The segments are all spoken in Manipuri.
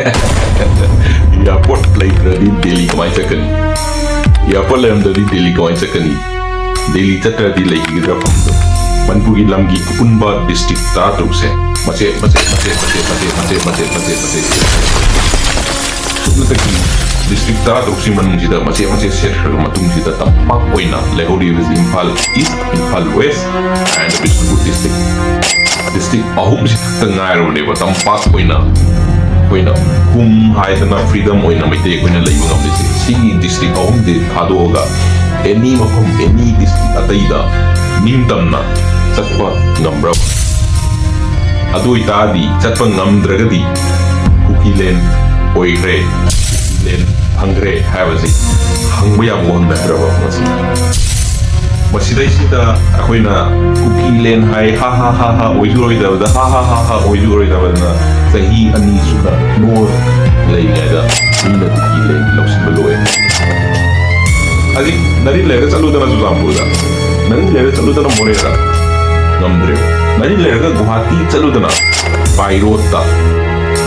Airport ꯂꯩꯇ꯭ꯔꯗꯤ ꯗꯦꯜꯂꯤ ꯀꯃꯥꯏ ꯆꯠꯀꯅꯤ? Airport ꯂꯩꯔꯝꯗ꯭ꯔꯗꯤ ꯗꯦꯜꯂꯤ ꯀꯃꯥꯏ ꯆꯠꯀꯅꯤ? ꯗꯦꯜꯂꯤ ꯆꯠꯇ꯭ꯔꯗꯤ ꯂꯩꯈꯤꯒꯗ꯭ꯔꯥ ꯐꯝꯗꯣ? ꯃꯅꯤꯄꯨꯔꯒꯤ ꯂꯝꯒꯤ ꯑꯄꯨꯟꯕ ꯗꯤꯁꯇ꯭ꯔꯤꯛ 13ꯁꯦ ꯁꯨꯞꯅꯇꯒꯤ ꯗꯤꯁꯇ꯭ꯔꯤꯛ 13ꯁꯤ ꯃꯅꯨꯡꯁꯤꯗ ꯃꯆꯦꯠ ꯁꯦꯠꯈ꯭ꯔꯕ ꯃꯇꯨꯡꯁꯤꯗ ꯇꯝꯄꯥꯛ ꯑꯣꯏꯅ ꯂꯩꯍꯧꯔꯤꯕꯁꯤ ꯏꯝꯐꯥꯜ ꯏꯁ, ꯏꯝꯐꯥꯜ ꯋꯦꯁ ꯑꯦꯟड ꯕꯤꯁꯅꯨꯄꯨꯔ ꯗꯤꯁꯇ꯭ꯔꯤꯛ ꯑꯍꯨꯝꯁꯤ ꯈꯛꯇ ꯉꯥꯏꯔꯕꯅꯦꯕ ꯇꯝꯄꯥꯛ ꯑꯣꯏꯅ ꯑꯩꯈꯣꯏꯅ ꯍꯨꯝ ꯍꯥꯏꯗꯅ ꯐ꯭रीडꯝ ꯑꯣꯏꯅ ꯃꯩꯇꯩ ꯑꯩꯈꯣꯏꯅ ꯂꯩꯕ ꯉꯝꯂꯤꯁꯦ ꯁꯤꯒꯤ ꯗꯤꯁꯇ꯭ꯔꯤꯛ ꯑꯍꯨꯝꯗꯤ ꯊꯥꯗꯣꯛꯑꯒ ꯑꯦꯅꯤ ꯃꯐꯝ ꯑꯦꯅꯤ ꯗꯤꯁꯇ꯭ꯔꯤꯛ ꯑꯇꯩꯗ ꯅꯤꯡꯇꯝꯅ ꯆꯠꯄ ꯉꯝꯕ꯭ꯔꯥ? ꯑꯗꯨ ꯑꯣꯏꯇꯥꯔꯗꯤ ꯆꯠꯄ ꯉꯝꯗ꯭ꯔꯒꯗꯤ ꯀꯨꯀꯤꯂꯦꯟ ꯑꯣꯏꯈ꯭ꯔꯦ, ꯀꯨꯀꯤꯂꯦꯟ ꯐꯪꯈ꯭ꯔꯦ ꯍꯥꯏꯕꯁꯤ ꯍꯪꯕ ꯌꯥꯕ ꯋꯥꯍꯪꯅꯗ꯭ꯔꯕ ꯉꯁꯤ ꯃꯁꯤꯗꯩꯁꯤꯗ ꯑꯩꯈꯣꯏꯅ ꯀꯨꯀꯤꯂꯦꯟ ꯍꯥꯏ ꯍꯥ ꯑꯣꯏꯖꯔꯣꯏꯗꯕꯗ ꯍꯥ ꯑꯣꯏꯖꯔꯣꯏꯗꯕꯗꯅ ꯆꯍꯤ 2 ꯁꯨꯅ ꯅꯣꯔ ꯂꯩꯔꯤꯉꯩꯗ ꯃꯤꯅ ꯀꯨꯀꯤꯂꯦꯟ ꯂꯧꯁꯤꯟꯕ ꯂꯣꯏꯔꯦ꯫ ꯍꯧꯖꯤꯛ ꯅꯔꯤ ꯂꯩꯔꯒ ꯆꯠꯂꯨꯗꯅ ꯆꯨꯔꯆꯥꯟꯄꯨꯔꯗ, ꯅꯔꯤ ꯂꯩꯔꯒ ꯆꯠꯂꯨꯗꯅ ꯃꯣꯔꯦꯗ ꯉꯝꯗ꯭ꯔꯦ, ꯅꯔꯤ ꯂꯩꯔꯒ ꯒꯨꯋꯥꯍꯥꯇꯤ ꯆꯠꯂꯨꯗꯅ ꯕꯥꯏ ꯔꯣꯗꯇ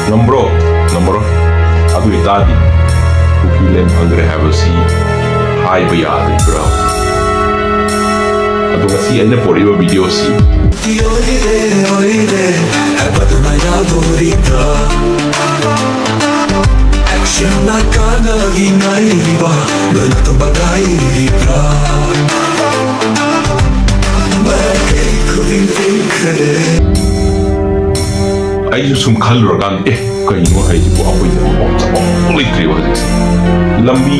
ꯉꯝꯕ꯭ꯔꯣ? ꯉꯝꯃꯔꯣꯏ꯫ ꯑꯗꯨ ꯑꯣꯏꯇꯥꯔꯗꯤ ꯀꯨꯀꯤꯂꯦꯟ ꯐꯪꯈ꯭ꯔꯦ ꯍꯥꯏꯕꯁꯤ ꯍꯥꯏꯕ ꯌꯥꯗ꯭ꯔꯤꯕ꯭ꯔꯥ? ꯑꯗꯣ ꯉꯁꯤ ꯑꯩꯅ ꯄꯣꯔꯛꯏꯕ ꯚꯤꯗꯤꯑꯣꯁꯤ ꯑꯩꯁꯨ ꯁꯨꯝ ꯈꯜꯂꯨꯔꯀꯥꯟꯗ ꯀꯩꯅꯣ ꯍꯥꯏꯁꯤꯕꯨ ꯑꯩꯈꯣꯏꯗ ꯆꯠꯐꯝ ꯂꯩꯇ꯭ꯔꯦꯕ ꯍꯧꯖꯤꯛꯁꯦ꯫ ꯂꯝꯕꯤ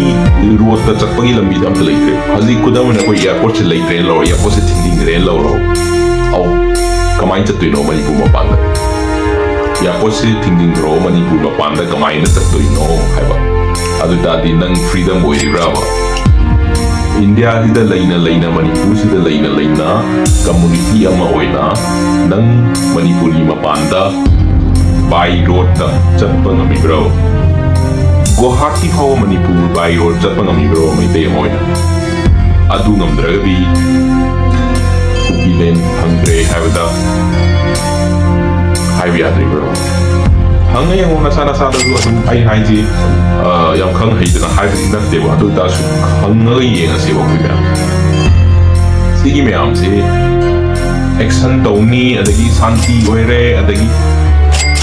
ꯔꯣꯗꯇ ꯆꯠꯄꯒꯤ ꯂꯝꯕꯤꯗ ꯑꯝꯇ ꯂꯩꯇ꯭ꯔꯦ꯫ ꯍꯧꯖꯤꯛ ꯈꯨꯗꯝ ꯑꯣꯏꯅ ꯑꯩꯈꯣꯏ ꯑꯦꯌꯥꯔꯄꯣꯔꯠꯁꯦ ꯂꯩꯇ꯭ꯔꯦꯅ ꯂꯧꯔꯣ, ꯑꯦꯌꯥꯔꯄꯣꯔꯠꯁꯦ ꯊꯤꯡꯖꯤꯟꯈ꯭ꯔꯦꯅ ꯂꯧꯔꯣ, ꯀꯃꯥꯏꯅ ꯆꯠꯇꯣꯏꯅꯣ ꯃꯅꯤꯄꯨꯔ ꯃꯄꯥꯟꯗ? ꯑꯦꯌꯥꯔꯄꯣꯔꯠꯁꯦ ꯊꯤꯡꯖꯤꯟꯈ꯭ꯔꯣ, ꯃꯅꯤꯄꯨꯔ ꯃꯄꯥꯟꯗ ꯀꯃꯥꯏꯅ ꯆꯠꯇꯣꯏꯅꯣ ꯍꯥꯏꯕ? ꯑꯗꯨ ꯇꯥꯔꯗꯤ ꯅꯪ ꯐ꯭रीꯗꯝ ꯑꯣꯏꯔꯤꯕ꯭ꯔꯥꯕ? ꯏꯟꯗꯤꯌꯥꯁꯤꯗ ꯂꯩꯅ ꯃꯅꯤꯄꯨꯔꯁꯤꯗ ꯂꯩꯅ ꯀꯝꯃꯨꯅꯤꯇꯤ ꯑꯃ ꯑꯣꯏꯅ ꯅꯪ ꯃꯅꯤꯄꯨꯔꯒꯤ ꯃꯄꯥꯟꯗ ꯕꯥꯏ ꯔꯣꯗꯇ ꯆꯠꯄ ꯉꯝꯃꯤꯕ꯭ꯔꯣ? ꯒꯨꯋꯥꯍꯥꯇꯤ ꯐꯥꯎꯕ ꯃꯅꯤꯄꯨꯔ ꯕꯥꯏ ꯔꯣꯗ ꯆꯠꯄ ꯉꯝꯃꯤꯕ꯭ꯔꯣ ꯃꯩꯇꯩ ꯑꯃ ꯑꯣꯏꯅ? ꯑꯗꯨ ꯉꯝꯗ꯭ꯔꯒꯗꯤ ꯀꯨꯀꯤꯂꯦꯟ ꯐꯪꯈ꯭ꯔꯦ ꯍꯥꯏꯕꯗ ꯍꯥꯏꯕ ꯌꯥꯗ꯭ꯔꯤꯕ꯭ꯔꯣ? ꯍꯪꯉ ꯌꯦꯡꯉꯣ ꯅꯁꯥꯗꯁꯨ ꯑꯗꯨꯝ ꯑꯩ ꯍꯥꯏꯁꯤ ꯌꯥꯝ ꯈꯪ ꯍꯩꯗꯅ ꯍꯥꯏꯕꯗꯤ ꯅꯠꯇꯦꯕ, ꯑꯗꯨ ꯑꯣꯏꯇꯥꯔꯁꯨ ꯍꯪꯉꯒ ꯌꯦꯡꯉꯁꯦꯕ ꯑꯩꯈꯣꯏ ꯃꯌꯥꯝ ꯁꯤꯒꯤ ꯃꯌꯥꯝꯁꯦ ꯑꯦꯛꯁꯟ ꯇꯧꯅꯤ, ꯑꯗꯒꯤ ꯁꯥꯟꯇꯤ ꯑꯣꯏꯔꯦ, ꯑꯗꯒꯤ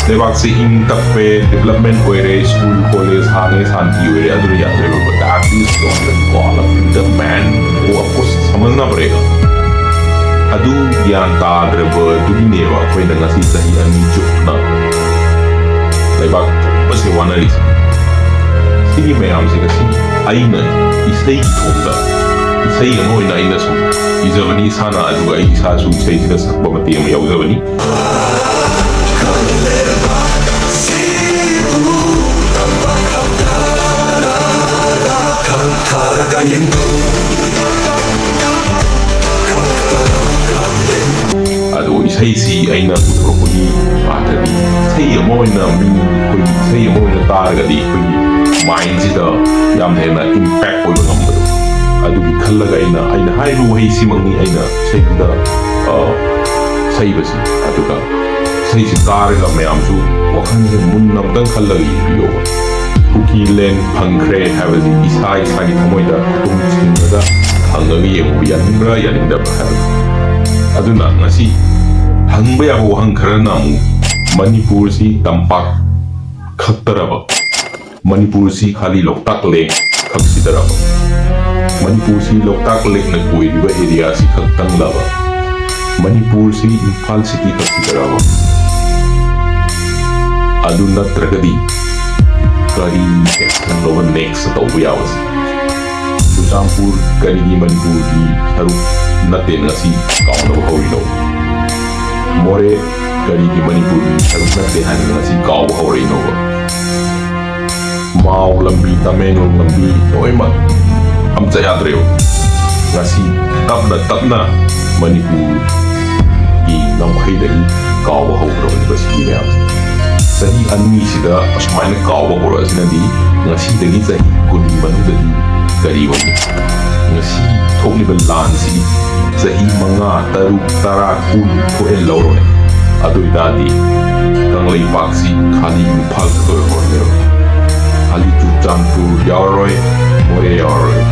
ꯂꯩꯕꯥꯛꯁꯦ ꯏꯪ ꯇꯞꯄꯦ, ꯗꯦꯕꯂꯞꯃꯦꯟ ꯑꯣꯏꯔꯦ, ꯁ꯭ꯀꯨꯜ ꯀꯣꯂꯦꯖ ꯍꯥꯡꯉꯦ, ꯁꯥꯟꯇꯤ ꯑꯣꯏꯔꯦ, ꯑꯗꯨꯅ ꯌꯥꯗ꯭ꯔꯦꯕ that is not the call of the man वो आपको समझना पड़ेगा। अदू ज्ञान ताद्रबदुगिनेबा अखोइना ngasi chahi 2 chukna लेबाक बसे वानरिस सिगी मैम से ngasi aina isai thongda isai ama oina aina su izabani sana adu ai isa su isai sida sakba mati ama yauzabani ꯑꯗꯣ ꯏꯁꯩꯁꯤ ꯑꯩꯅ ꯄꯨꯊꯣꯔꯛꯄꯒꯤ ꯄꯥꯇꯗꯤ ꯏꯁꯩ ꯑꯃ ꯑꯣꯏꯅ ꯑꯩꯈꯣꯏꯒꯤ ꯏꯁꯩ ꯑꯃ ꯑꯣꯏꯅ ꯇꯥꯔꯒꯗꯤ ꯑꯩꯈꯣꯏꯒꯤ ꯃꯥꯏꯟꯁꯤꯗ ꯌꯥꯝꯅ ꯍꯦꯟꯅ ꯏꯝꯄꯦꯛ ꯑꯣꯏꯕ ꯉꯝꯕꯗꯣ ꯑꯗꯨꯒꯤ ꯈꯜꯂꯒ ꯑꯩꯅ ꯍꯥꯏꯔꯤꯕ ꯋꯥꯍꯩꯁꯤꯃꯛꯅꯤ ꯑꯩꯅ ꯏꯁꯩꯗꯨꯗ ꯁꯩꯕꯁꯤ ꯑꯗꯨꯒ ꯏꯁꯩꯁꯤ ꯇꯥꯔꯒ ꯃꯌꯥꯝꯁꯨ ꯋꯥꯈꯜꯁꯦ ꯃꯨꯟꯅ ꯑꯝꯇꯪ ꯈꯜꯂꯒ ꯌꯦꯡꯕꯤꯌꯣꯕ ꯀꯨꯀꯤꯂꯦꯟ ꯐꯪꯈ꯭ꯔꯦ ꯍꯥꯏꯕꯁꯤ ꯏꯁꯥꯒꯤ ꯊꯃꯣꯏꯗ ꯇꯨꯝꯁꯤꯟꯂꯒ ꯍꯪꯉꯒ ꯌꯦꯡꯕ ꯌꯥꯅꯤꯡꯕ꯭ꯔꯥ ꯌꯥꯅꯤꯡꯗꯕ꯭ꯔꯥ ꯍꯥꯏꯕꯗꯣ ꯑꯗꯨꯅ ꯉꯁꯤ ꯍꯪꯕ ꯌꯥꯕ ꯋꯥꯍꯪ ꯈꯔꯅ ꯑꯃꯨꯛ ꯃꯅꯤꯄꯨꯔꯁꯤ ꯇꯝꯄꯥꯛ ꯈꯛꯇꯔꯕ ꯃꯅꯤꯄꯨꯔꯁꯤ ꯈꯥꯂꯤ ꯂꯣꯛꯇꯥꯛ ꯂꯦꯛ ꯈꯛꯁꯤꯗꯔꯕ ꯃꯅꯤꯄꯨꯔꯁꯤ ꯂꯣꯛꯇꯥꯛ ꯂꯦꯛꯅ ꯀꯣꯏꯔꯤꯕ ꯑꯦꯔꯤꯌꯥꯁꯤ ꯈꯛꯇꯪꯂꯕ ꯃꯅꯤꯄꯨꯔꯁꯤ ꯏꯝꯐꯥꯜ ꯁꯤꯇꯤ ꯈꯛꯁꯤꯗꯔꯕ ꯑꯗꯨ ꯅꯠꯇ꯭ꯔꯒꯗꯤ ꯀꯔꯤ ꯑꯦꯛꯁꯟ ꯂꯧꯕ ꯅꯦꯛꯁ ꯇꯧꯕ ꯌꯥꯕꯁꯤ ꯆꯨꯔꯆꯥꯟꯄꯨꯔ ꯀꯔꯤꯒꯤ ꯃꯅꯤꯄꯨꯔꯒꯤ ꯁꯔꯨꯛ नते ngasi kauna bahorino more karigi manipuri saruk nate han ngasi kaw bahorino mau lambi tamenglong lambi oima amcha yadreo ngasi tapna manipur gi namkhai dagi kaw bahoro basi meyam sahi anmi sida asmaina kaw bahoro asinadi ngasi dagi sahi kuni manudadi kari wani ngasi thokliba lansi chahi 5 6 10 kun thoe lawrone adu idadi lay paksi khali imphal ko horne khali Churchandpur yauroi more yauroi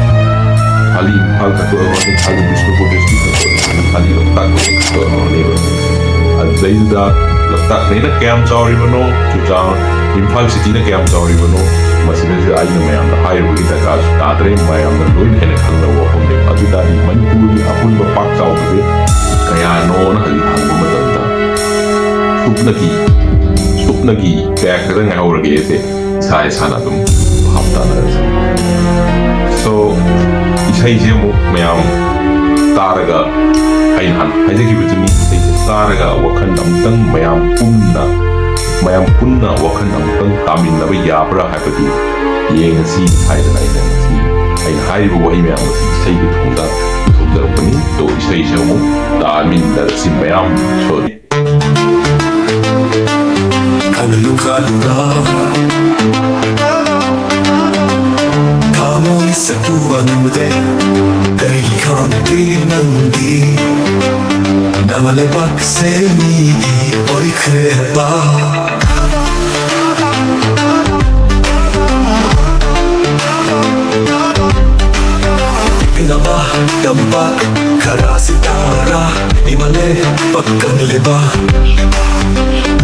khali imphal ko horne khali Bishnupur district ko khali Loktak ko horne adzaida Loktak ne kayam chauri bano Churchand imphal city na kayam chauri bano masine se aina mayam da higher wi da ka tadre mayam da loin hene khangna wa homne aduda ni Manipur ni apun ba pak chaw be kaya no na khali thang ba da supnagi kaya kada ngai aurage ese sai sana dum hafta na so isai je mu mayam taraga ai han haje ki bitumi sai taraga wakan dam tang mayam punna wakan dam tang tamin na ba yabra haipatu yeng si hai da nai si ai hai bu wai mayam si sai ki thongda pani to isai je mu tamin da si mayam so Luka-luka 가만히 세부었는데 내일 건드는디 나만의 박쌤이 어리 그래봐 Pinaba, tambak, karasitara Imale, pagkanliba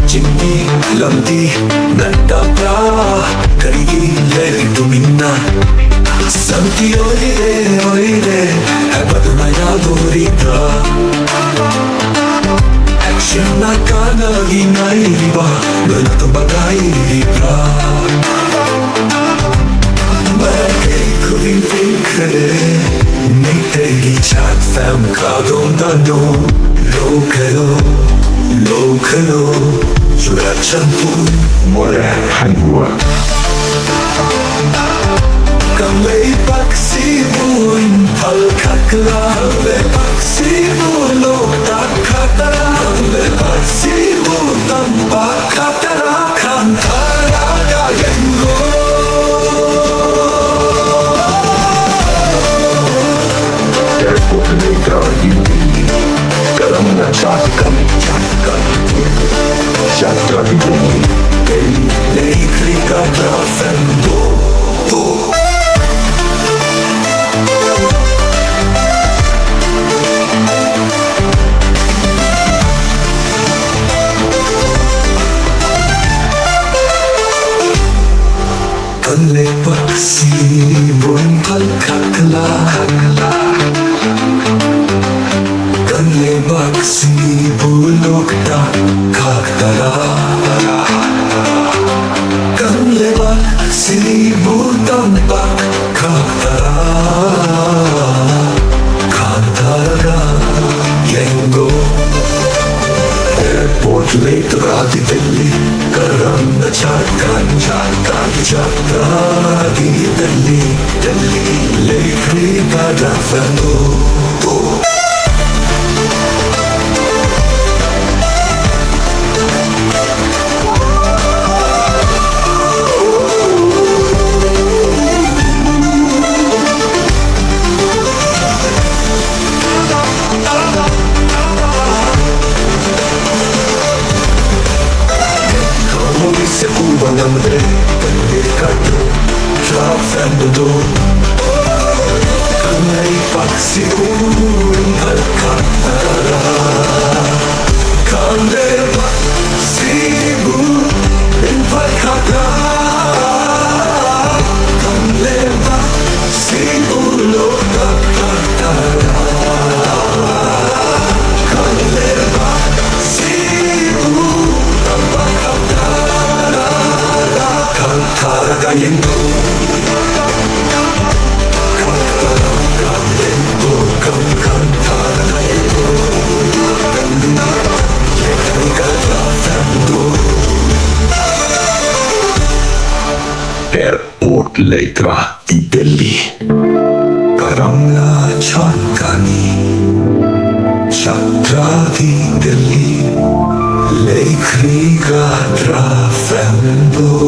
Jimmy, Lundi, Nandabra Karigi, Leri, Dumina Santi, oire Hapadunaya, Dorita Action, Nakana, Ginaiba Nanatabagay, Libra Kukiland Fangkhre Meitei Fangkhre Dano Lokalo Suratsanpur Motherland Kami paksimun palkakla Kami paksimun loktakatara Kami paksimun tampakatara Kantara gayengo Letra di Delhi Karamla Chankani Chatra di Delhi Lekri Gadra Fendo